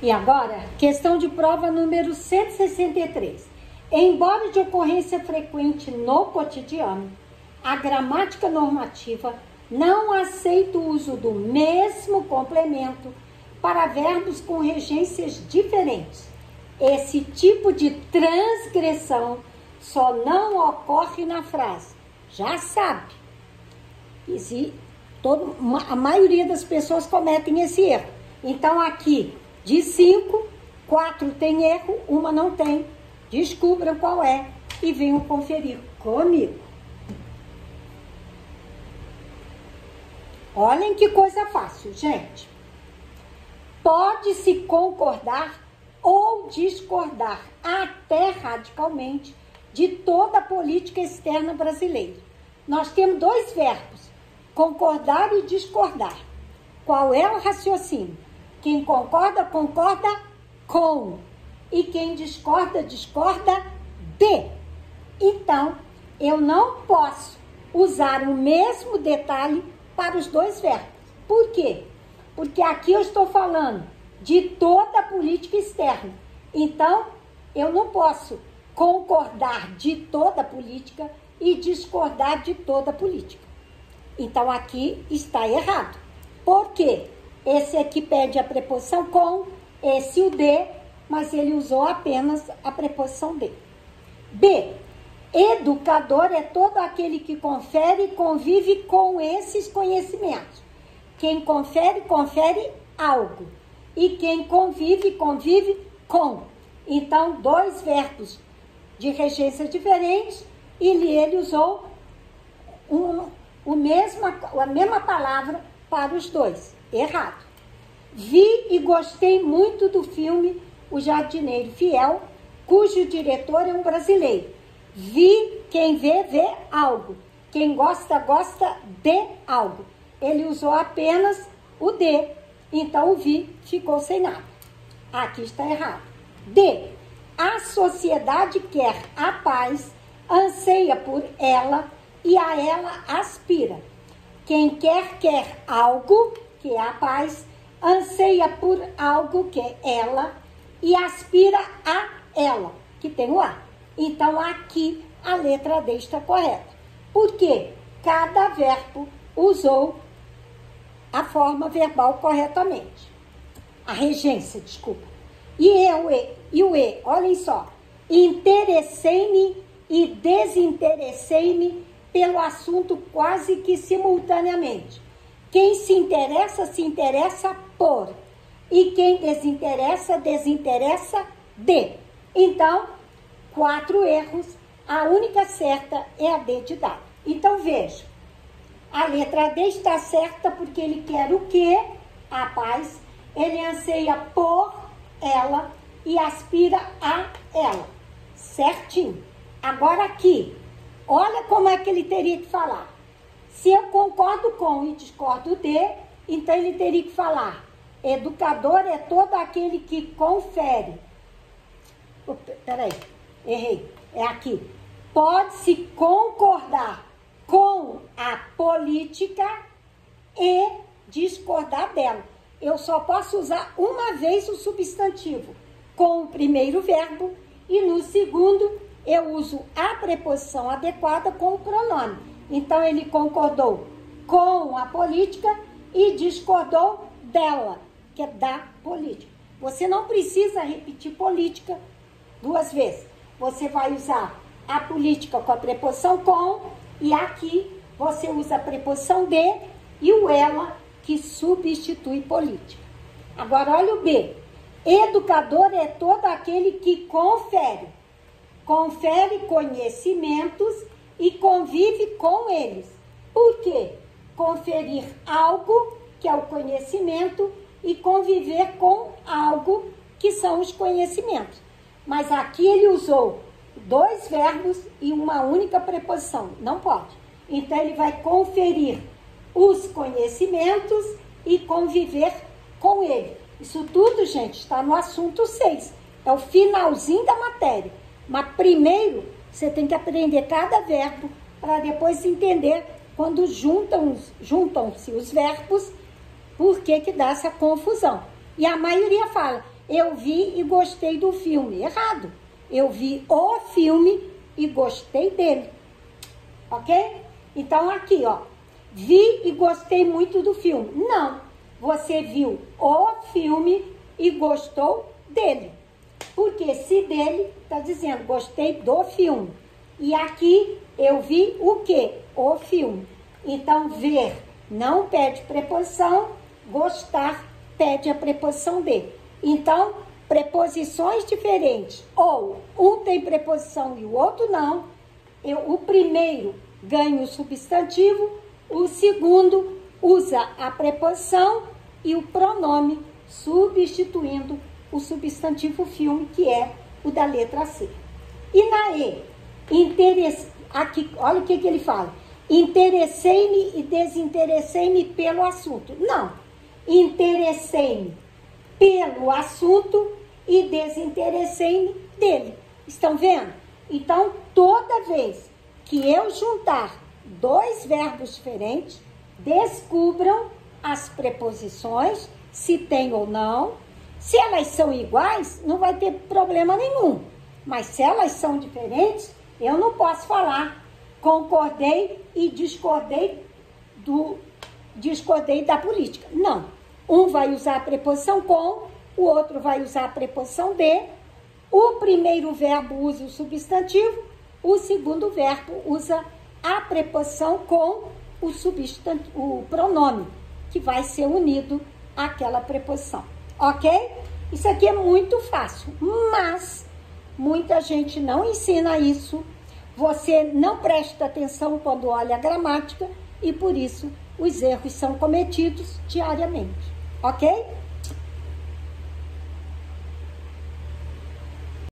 E agora, questão de prova número 163. Embora de ocorrência frequente no cotidiano, a gramática normativa não aceita o uso do mesmo complemento para verbos com regências diferentes. Esse tipo de transgressão só não ocorre na frase. Já sabe. A maioria das pessoas cometem esse erro. Então, aqui, de 5, 4 tem erro, uma não tem. Descubram qual é e venham conferir comigo. Olhem que coisa fácil, gente. Pode-se concordar ou discordar até radicalmente de toda a política externa brasileira. Nós temos 2 verbos, concordar e discordar. Qual é o raciocínio? Quem concorda, concorda com. E quem discorda, discorda de. Então, eu não posso usar o mesmo detalhe para os 2 verbos. Por quê? Porque aqui eu estou falando de toda a política externa. Então, eu não posso concordar de toda a política e discordar de toda a política. Então, aqui está errado. Por quê? Esse aqui pede a preposição com, esse o de, mas ele usou apenas a preposição de. B. Educador é todo aquele que confere e convive com esses conhecimentos. Quem confere, confere algo. E quem convive, convive com. Então, 2 verbos de regência diferentes e ele usou a mesma palavra para os 2. Errado. Vi e gostei muito do filme O Jardineiro Fiel, cujo diretor é um brasileiro. Vi, quem vê, vê algo. Quem gosta, gosta de algo. Ele usou apenas o de, então o vi ficou sem nada. Aqui está errado. D. A sociedade quer a paz, anseia por ela e a ela aspira. Quem quer algo, que é a paz, anseia por algo, que é ela, e aspira a ela, que tem o A. Então, aqui, a letra D está correta. Por quê? Cada verbo usou a forma verbal corretamente. A regência, desculpa. E o E, olhem só. Interessei-me e desinteressei-me pelo assunto quase que simultaneamente. Quem se interessa por. E quem desinteressa, desinteressa de. Então, 4 erros. A única certa é a D de dado. Então, veja. A letra D está certa porque ele quer o quê? A paz. Ele anseia por ela e aspira a ela. Certinho. Agora aqui, olha como é que ele teria que falar. Se eu concordo com e discordo de, então ele teria que falar: educador é todo aquele que confere. Peraí, errei. É aqui. Pode-se concordar com a política e discordar dela. Eu só posso usar uma vez o substantivo com o primeiro verbo e no segundo eu uso a preposição adequada com o pronome. Então, ele concordou com a política e discordou dela, que é da política. Você não precisa repetir política 2 vezes. Você vai usar a política com a preposição com e aqui você usa a preposição de e o ela, que substitui política. Agora, olha o B. Educador é todo aquele que confere. Confere conhecimentos e convive com eles. Por quê? Conferir algo, que é o conhecimento, e conviver com algo, que são os conhecimentos. Mas aqui ele usou 2 verbos e uma única preposição. Não pode. Então, ele vai conferir os conhecimentos e conviver com ele. Isso tudo, gente, está no assunto 6. É o finalzinho da matéria. Mas primeiro, você tem que aprender cada verbo para depois entender quando juntam-se os verbos, por que dá essa confusão. E a maioria fala, eu vi e gostei do filme. Errado. Eu vi o filme e gostei dele. Ok? Então, aqui, ó. Vi e gostei muito do filme. Não. Você viu o filme e gostou dele. Porque se dele, tá dizendo, gostei do filme. E aqui, eu vi o quê? O filme. Então, ver não pede preposição, gostar pede a preposição de. Então, preposições diferentes, ou um tem preposição e o outro não, o primeiro ganha o substantivo, o segundo usa a preposição e o pronome substituindo o substantivo filme, que é o da letra C. E na E, aqui, olha o que ele fala. Interessei-me e desinteressei-me pelo assunto. Não, interessei-me pelo assunto e desinteressei-me dele. Estão vendo? Então, toda vez que eu juntar dois verbos diferentes, descubram as preposições, se tem ou não. Se elas são iguais, não vai ter problema nenhum. Mas se elas são diferentes, eu não posso falar concordei e discordei da política. Não. Um vai usar a preposição com, o outro vai usar a preposição de. O primeiro verbo usa o substantivo, o segundo verbo usa a preposição com o pronome, que vai ser unido àquela preposição. Ok? Isso aqui é muito fácil, mas muita gente não ensina isso. Você não presta atenção quando olha a gramática e, por isso, os erros são cometidos diariamente. Ok?